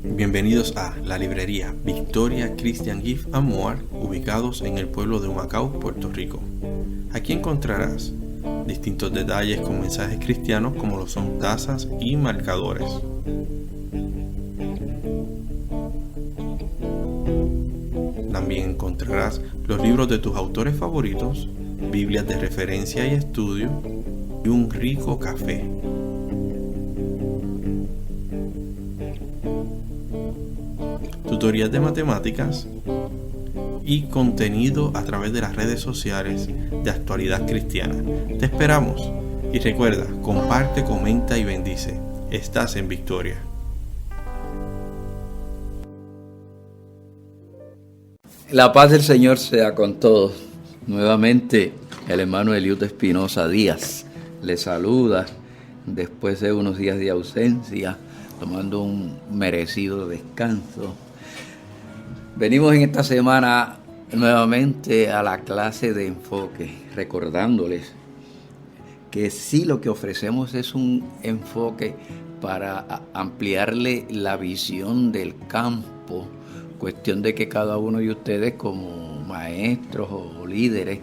Bienvenidos a la librería Victoria Christian Gift and More, ubicados en el pueblo de Humacao, Puerto Rico. Aquí encontrarás distintos detalles con mensajes cristianos como lo son tazas y marcadores. También encontrarás los libros de tus autores favoritos, Biblias de referencia y estudio y un rico café. Tutorías de matemáticas y contenido a través de las redes sociales de actualidad cristiana. Te esperamos y recuerda, comparte, comenta y bendice. Estás en Victoria. La paz del Señor sea con todos. Nuevamente el hermano Eliud Espinosa Díaz le saluda después de unos días de ausencia, tomando un merecido descanso. Venimos en esta semana nuevamente a la clase de enfoque, recordándoles que sí, lo que ofrecemos es un enfoque para ampliarle la visión del campo, cuestión de que cada uno de ustedes como maestros o líderes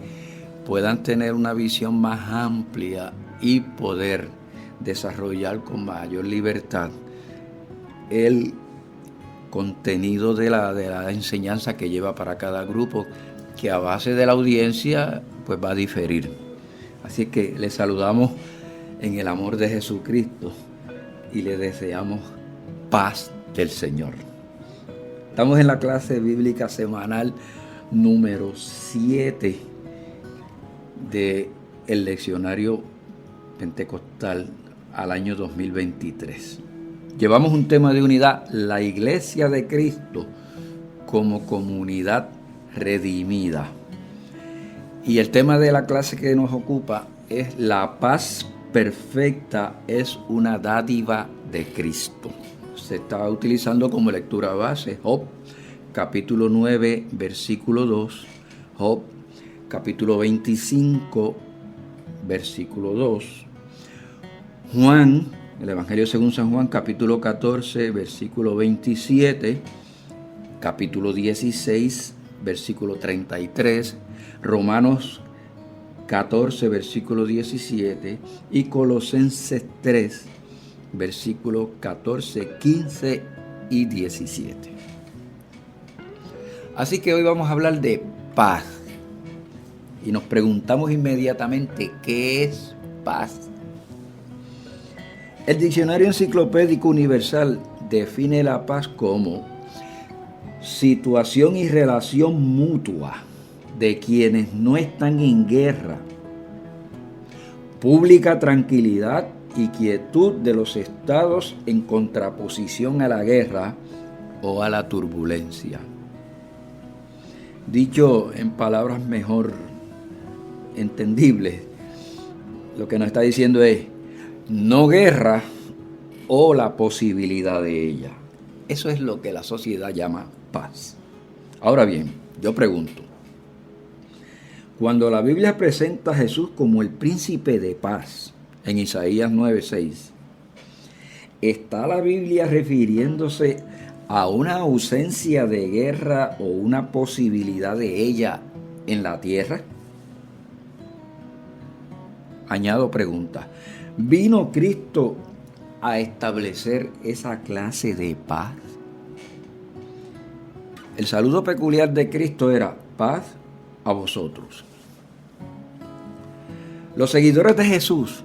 puedan tener una visión más amplia y poder desarrollar con mayor libertad el contenido de la enseñanza que lleva para cada grupo, que a base de la audiencia pues va a diferir. Así que les saludamos en el amor de Jesucristo y le deseamos paz del Señor. Estamos en la clase bíblica semanal número 7 del leccionario pentecostal al año 2023. Llevamos un tema de unidad, la Iglesia de Cristo como comunidad redimida. Y el tema de la clase que nos ocupa es la paz perfecta es una dádiva de Cristo. Se está utilizando como lectura base Job, capítulo 9, versículo 2, Job, capítulo 25, versículo 2, Juan, el Evangelio según San Juan, capítulo 14, versículo 27, capítulo 16, versículo 33, Romanos 14, versículo 17 y Colosenses 3, versículos 14, 15 y 17. Así que hoy vamos a hablar de paz. Y nos preguntamos inmediatamente, ¿qué es paz? El Diccionario Enciclopédico Universal define la paz como situación y relación mutua de quienes no están en guerra, pública tranquilidad y quietud de los estados en contraposición a la guerra o a la turbulencia. Dicho en palabras mejor entendibles, lo que nos está diciendo es no guerra o la posibilidad de ella. Eso es lo que la sociedad llama paz. Ahora bien, yo pregunto, cuando la Biblia presenta a Jesús como el príncipe de paz, en Isaías 9:6, ¿está la Biblia refiriéndose a una ausencia de guerra o una posibilidad de ella en la tierra? Añado pregunta, ¿vino Cristo a establecer esa clase de paz? El saludo peculiar de Cristo era paz a vosotros. Los seguidores de Jesús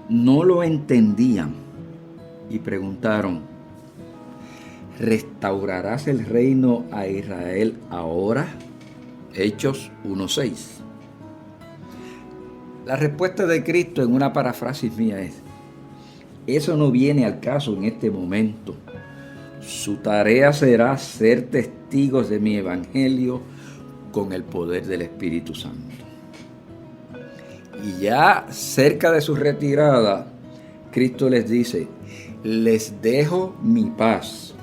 no lo entendían y preguntaron, ¿restaurarás el reino a Israel ahora? Hechos 1:6. La respuesta de Cristo en una paráfrasis mía es, eso no viene al caso en este momento. Su tarea será ser testigos de mi evangelio con el poder del Espíritu Santo. Y ya cerca de su retirada, Cristo les dice, les dejo mi paz,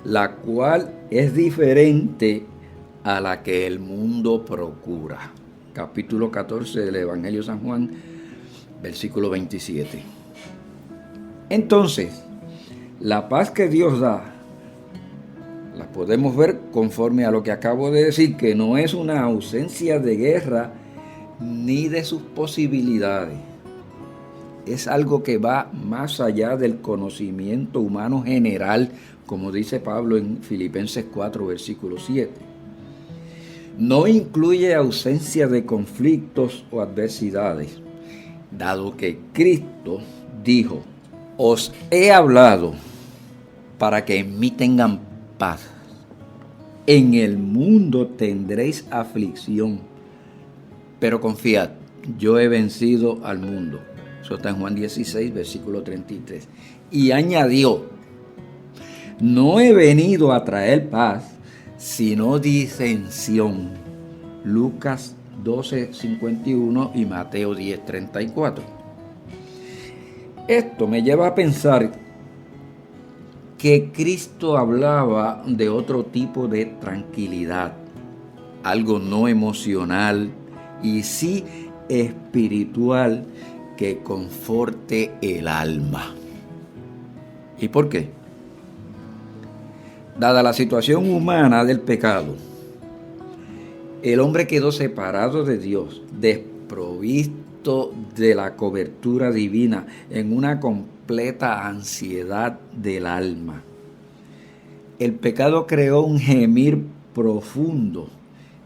la cual es diferente a la que el mundo procura. Capítulo 14 del Evangelio de San Juan, versículo 27. Entonces, La paz que Dios da, la podemos ver conforme a lo que acabo de decir, que no es una ausencia de guerra ni de sus posibilidades. Es algo que va más allá del conocimiento humano general, como dice Pablo en Filipenses 4, versículo 7. No incluye ausencia de conflictos o adversidades, dado que Cristo dijo: os he hablado para que en mí tengan paz. En el mundo tendréis aflicción, pero confiad, yo he vencido al mundo. Eso está en Juan 16, versículo 33. Y añadió: no he venido a traer paz, sino disensión. Lucas 12, 51 y Mateo 10, 34. Esto me lleva a pensar que Cristo hablaba de otro tipo de tranquilidad, algo no emocional y sí espiritual que conforte el alma. ¿Y por qué? Dada la situación humana del pecado, el hombre quedó separado de Dios, desprovisto de la cobertura divina, en una completa ansiedad del alma. El pecado creó un gemir profundo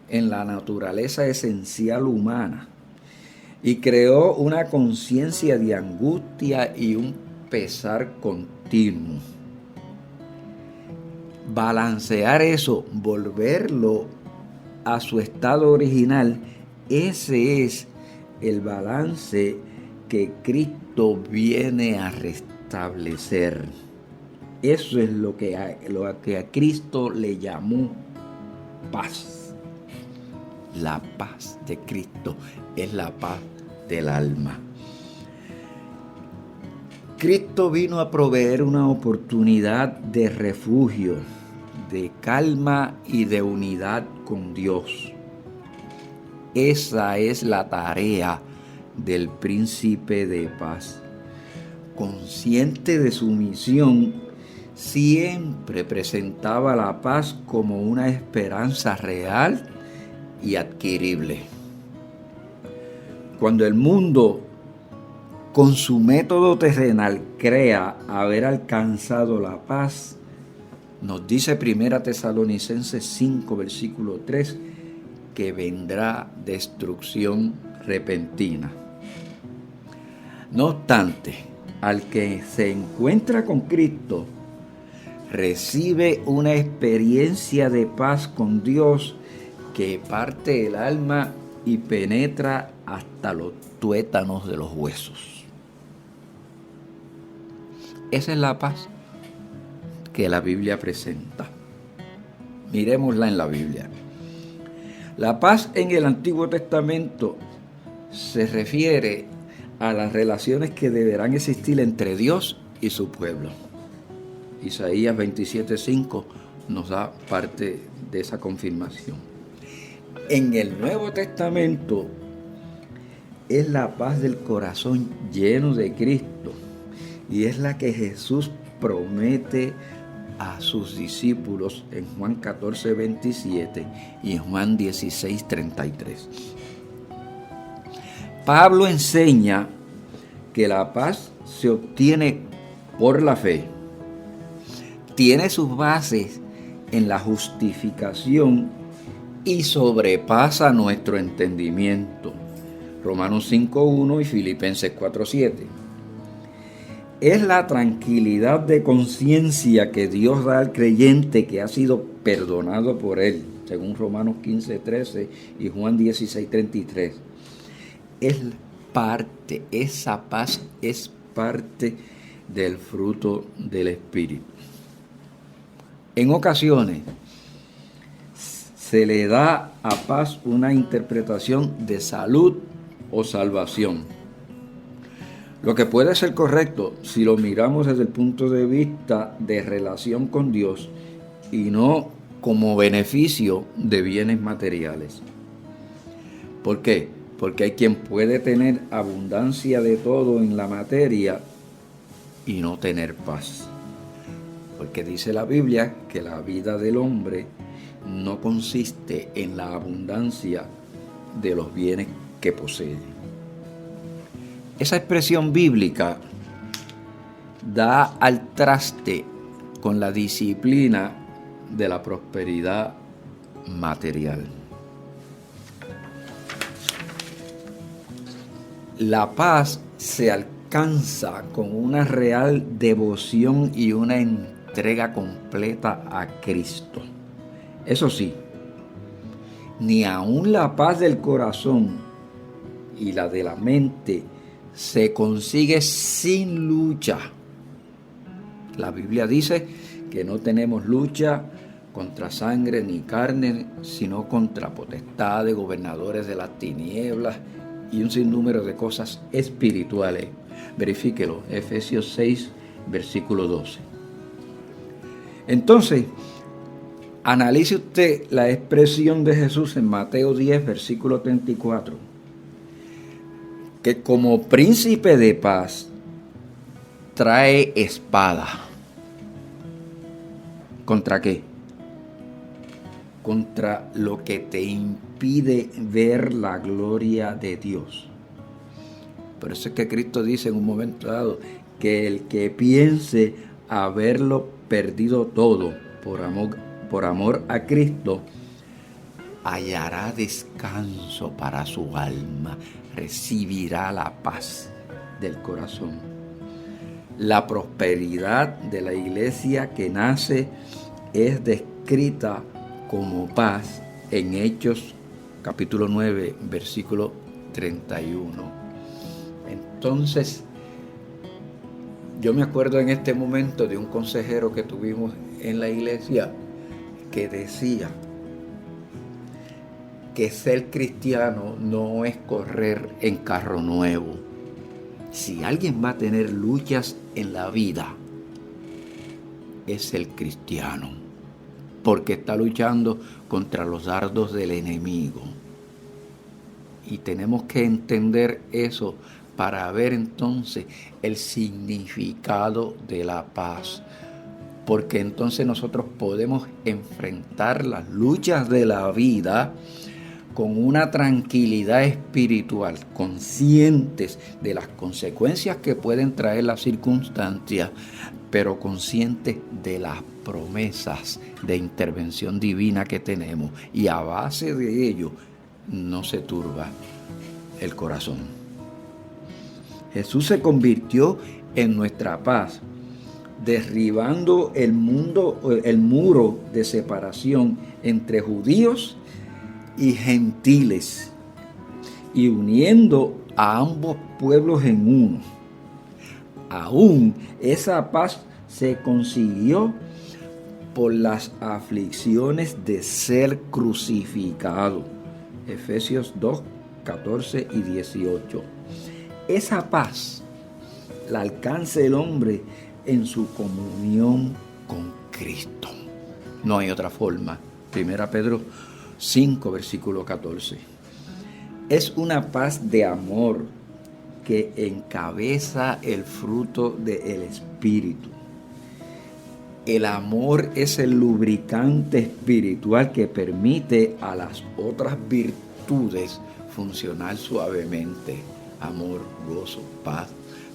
en la naturaleza esencial humana y creó una conciencia de angustia y un pesar continuo. Balancear eso, volverlo a su estado original, ese es el balance que Cristo viene a restablecer. Eso es lo que a Cristo le llamó paz. La paz de Cristo es la paz del alma. Cristo vino a proveer una oportunidad de refugio, de calma y de unidad con Dios. Esa es la tarea del príncipe de paz. Consciente de su misión, siempre presentaba la paz como una esperanza real y adquirible. Cuando el mundo, con su método terrenal, crea haber alcanzado la paz, nos dice 1 Tesalonicenses 5, versículo 3, que vendrá destrucción repentina. No obstante, al que se encuentra con Cristo, recibe una experiencia de paz con Dios que parte el alma y penetra hasta los tuétanos de los huesos. Esa es la paz que la Biblia presenta. Miremosla en la Biblia. La paz en el Antiguo Testamento se refiere a las relaciones que deberán existir entre Dios y su pueblo. Isaías 27:5 nos da parte de esa confirmación. En el Nuevo Testamento es la paz del corazón lleno de Cristo y es la que Jesús promete a sus discípulos en Juan 14:27 y en Juan 16:33. Pablo enseña que la paz se obtiene por la fe. Tiene sus bases en la justificación y sobrepasa nuestro entendimiento. Romanos 5:1 y Filipenses 4:7. Es la tranquilidad de conciencia que Dios da al creyente que ha sido perdonado por Él, según Romanos 15:13 y Juan 16:33. Esa paz es parte del fruto del Espíritu. En ocasiones se le da a paz una interpretación de salud o salvación, lo que puede ser correcto si lo miramos desde el punto de vista de relación con Dios y no como beneficio de bienes materiales. ¿Por qué? Porque hay quien puede tener abundancia de todo en la materia y no tener paz. Porque dice la Biblia que la vida del hombre no consiste en la abundancia de los bienes que posee. Esa expresión bíblica da al traste con la disciplina de la prosperidad material. La paz se alcanza con una real devoción y una entrega completa a Cristo. Eso sí, ni aun la paz del corazón y la de la mente se consigue sin lucha. La Biblia dice que no tenemos lucha contra sangre ni carne, sino contra potestades, gobernadores de las tinieblas y un sinnúmero de cosas espirituales. Verifíquelo, Efesios 6, versículo 12. Entonces, analice usted la expresión de Jesús en Mateo 10, versículo 34, que como príncipe de paz trae espada. ¿Contra qué? Contra lo que te impide ver la gloria de Dios. Por eso es que Cristo dice en un momento dado que el que piense haberlo perdido todo por amor a Cristo, hallará descanso para su alma, recibirá la paz del corazón. La prosperidad de la iglesia que nace es descrita como paz en Hechos capítulo 9, versículo 31. Entonces, yo me acuerdo en este momento de un consejero que tuvimos en la iglesia que decía que ser cristiano no es correr en carro nuevo. Si alguien va a tener luchas en la vida, es el cristiano, porque está luchando contra los dardos del enemigo. Y tenemos que entender eso para ver entonces el significado de la paz. Porque entonces nosotros podemos enfrentar las luchas de la vida con una tranquilidad espiritual, conscientes de las consecuencias que pueden traer las circunstancias, pero conscientes de las promesas de intervención divina que tenemos. Y a base de ello no se turba el corazón. Jesús se convirtió en nuestra paz, derribando el muro de separación entre judíos y gentiles y uniendo a ambos pueblos en uno. Aún esa paz se consiguió por las aflicciones de ser crucificado. Efesios 2, 14 y 18. Esa paz la alcanza el hombre en su comunión con Cristo. No hay otra forma. 1 Pedro 5, versículo 14. Es una paz de amor que encabeza el fruto del Espíritu. El amor es el lubricante espiritual que permite a las otras virtudes funcionar suavemente. Amor, gozo, paz,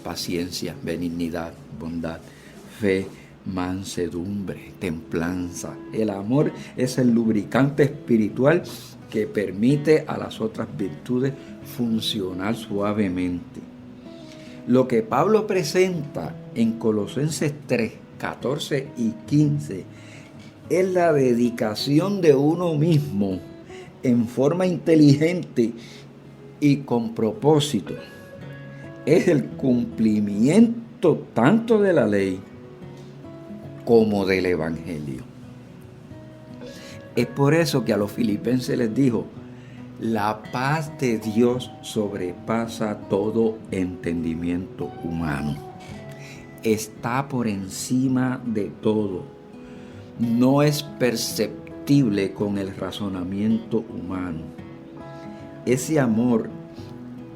paciencia, benignidad, bondad, fe, mansedumbre, templanza. El amor es el lubricante espiritual que permite a las otras virtudes funcionar suavemente. Lo que Pablo presenta en Colosenses 3, 14 y 15 es la dedicación de uno mismo en forma inteligente y con propósito. Es el cumplimiento tanto de la ley como del Evangelio. Es por eso que a los filipenses les dijo: la paz de Dios sobrepasa todo entendimiento humano. Está por encima de todo. No es perceptible con el razonamiento humano. Ese amor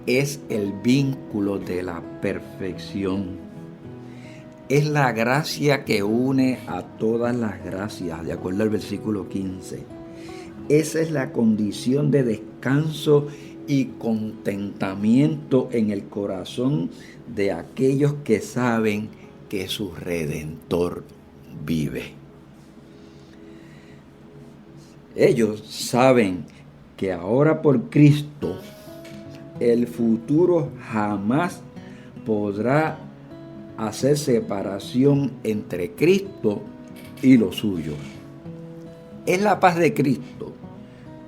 es el vínculo de la perfección. es la gracia que une a todas las gracias, de acuerdo al versículo 15. Esa es la condición de descanso y contentamiento en el corazón de aquellos que saben que su Redentor vive. Ellos saben que ahora por Cristo el futuro jamás podrá hacer separación entre Cristo y los suyos. Es la paz de Cristo,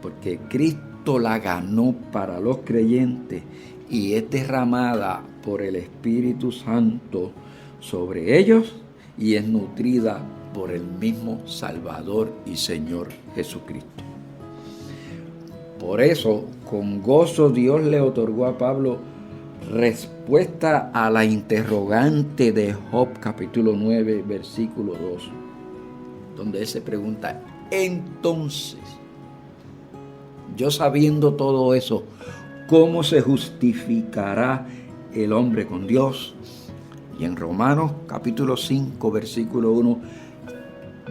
porque Cristo la ganó para los creyentes y es derramada por el Espíritu Santo sobre ellos y es nutrida por el mismo Salvador y Señor Jesucristo. Por eso, con gozo Dios le otorgó a Pablo respuesta a la interrogante de Job capítulo 9 versículo 2, donde él se pregunta: entonces, yo sabiendo todo eso, ¿cómo se justificará el hombre con Dios? Y en Romanos capítulo 5 versículo 1,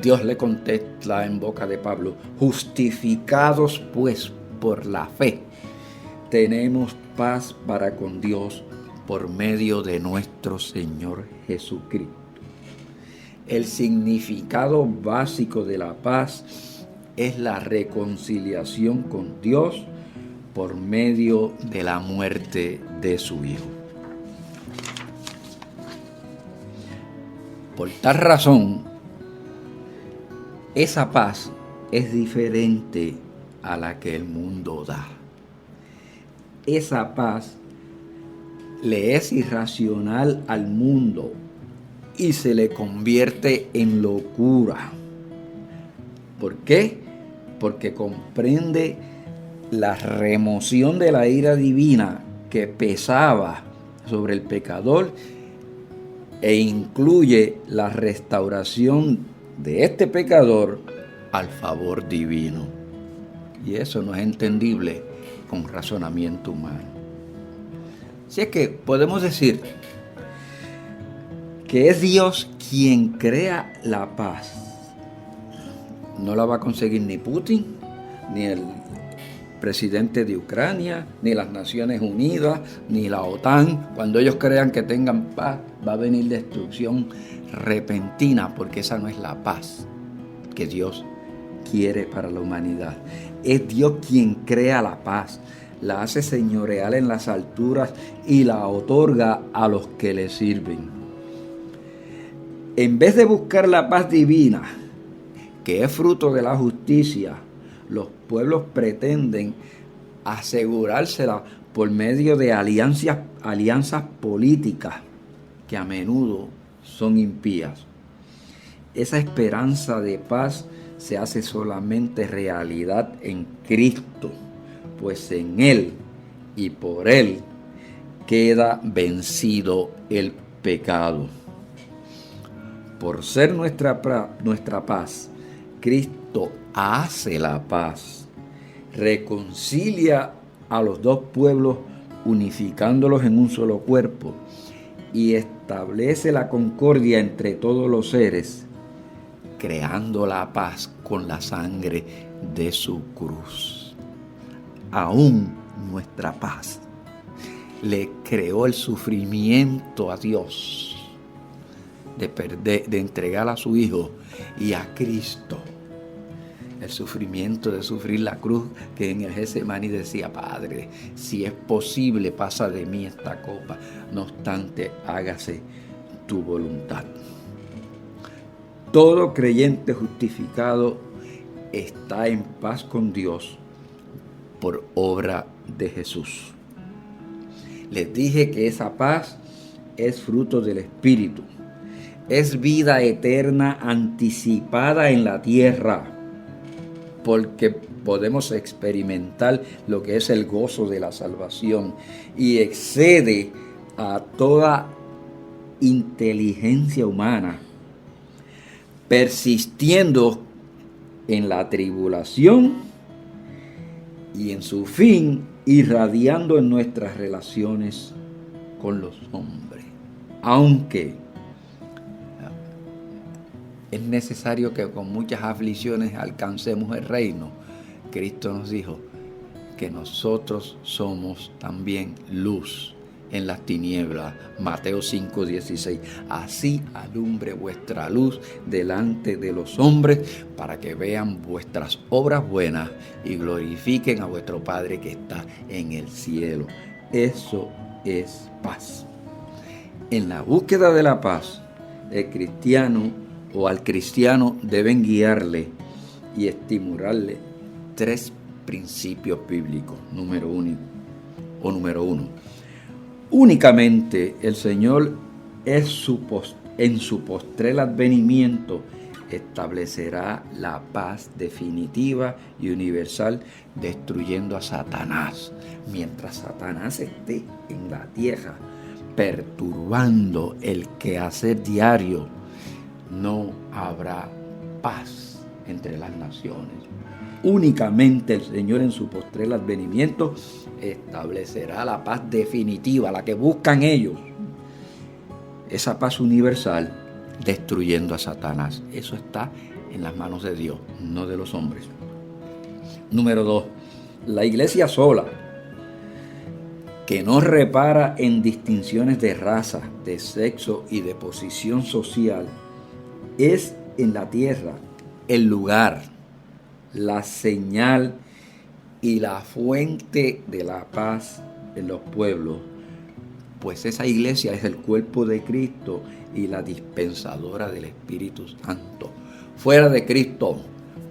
Dios le contesta en boca de Pablo: justificados pues por la fe, tenemos paz para con Dios por medio de nuestro Señor Jesucristo. El significado básico de la paz es la reconciliación con Dios por medio de la muerte de su Hijo. Por tal razón, esa paz es diferente a la que el mundo da. Esa paz le es irracional al mundo y se le convierte en locura. ¿Por qué? Porque comprende la remoción de la ira divina que pesaba sobre el pecador e incluye la restauración de este pecador al favor divino. Y eso no es entendible con razonamiento humano. Así es que podemos decir que es Dios quien crea la paz. No la va a conseguir ni Putin, ni el presidente de Ucrania, ni las Naciones Unidas, ni la OTAN. Cuando ellos crean que tengan paz, va a venir destrucción repentina, porque esa no es la paz que Dios quiere para la humanidad. Es Dios quien crea la paz, la hace señoreal en las alturas y la otorga a los que le sirven. En vez de buscar la paz divina, que es fruto de la justicia, los pueblos pretenden asegurársela por medio de alianzas políticas que a menudo son impías. Esa esperanza de paz se hace solamente realidad en Cristo, pues en Él y por Él queda vencido el pecado. Por ser nuestra paz, Cristo hace la paz, reconcilia a los dos pueblos unificándolos en un solo cuerpo y establece la concordia entre todos los seres, creando la paz con la sangre de su cruz. Aún nuestra paz le creó el sufrimiento a Dios de entregar a su Hijo, y a Cristo el sufrimiento de sufrir la cruz, que en el Getsemaní decía: Padre, si es posible, pasa de mí esta copa, no obstante, hágase tu voluntad. Todo creyente justificado está en paz con Dios por obra de Jesús. Les dije que esa paz es fruto del Espíritu. Es vida eterna anticipada en la tierra, porque podemos experimentar lo que es el gozo de la salvación y excede a toda inteligencia humana, persistiendo en la tribulación y en su fin irradiando en nuestras relaciones con los hombres. Aunque es necesario que con muchas aflicciones alcancemos el reino. Cristo nos dijo que nosotros somos también luz en las tinieblas. Mateo 5:16. Así alumbre vuestra luz delante de los hombres, para que vean vuestras obras buenas y glorifiquen a vuestro Padre que está en el cielo. Eso es paz. En la búsqueda de la paz, el cristiano o al cristiano deben guiarle y estimularle 3 principios bíblicos. Número uno. Únicamente el Señor en su postrer advenimiento establecerá la paz definitiva y universal, destruyendo a Satanás. Mientras Satanás esté en la tierra, perturbando el quehacer diario, no habrá paz entre las naciones. Únicamente el Señor en su postrer advenimiento establecerá la paz definitiva, la que buscan ellos. Esa paz universal, destruyendo a Satanás. Eso está en las manos de Dios, no de los hombres. Número 2. La iglesia sola, que no repara en distinciones de raza, de sexo y de posición social, es en la tierra el lugar, la señal y la fuente de la paz en los pueblos, pues esa iglesia es el cuerpo de Cristo y la dispensadora del Espíritu Santo. Fuera de Cristo,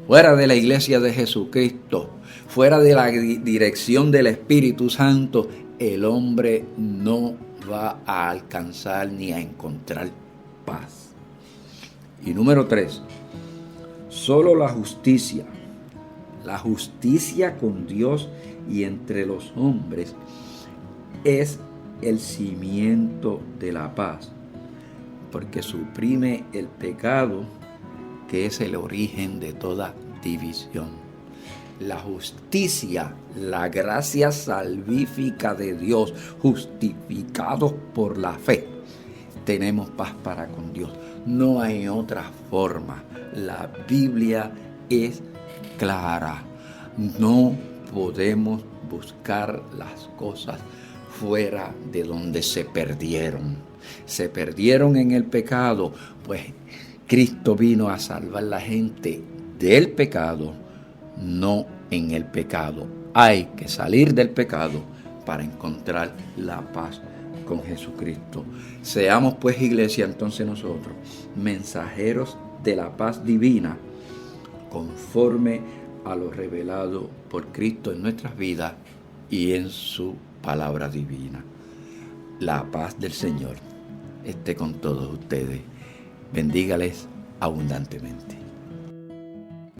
fuera de la iglesia de Jesucristo, fuera de la dirección del Espíritu Santo, el hombre no va a alcanzar ni a encontrar paz. Y número 3, solo la justicia con Dios y entre los hombres es el cimiento de la paz, porque suprime el pecado, que es el origen de toda división. La justicia, la gracia salvífica de Dios, justificados por la fe, tenemos paz para con Dios. No hay otra forma. La Biblia es clara. No podemos buscar las cosas fuera de donde se perdieron. Se perdieron en el pecado, pues Cristo vino a salvar a la gente del pecado, no en el pecado. Hay que salir del pecado para encontrar la paz con Jesucristo. Seamos pues, iglesia, entonces nosotros, mensajeros de la paz divina, conforme a lo revelado por Cristo en nuestras vidas y en su palabra divina. La paz del Señor esté con todos ustedes. Bendígales abundantemente.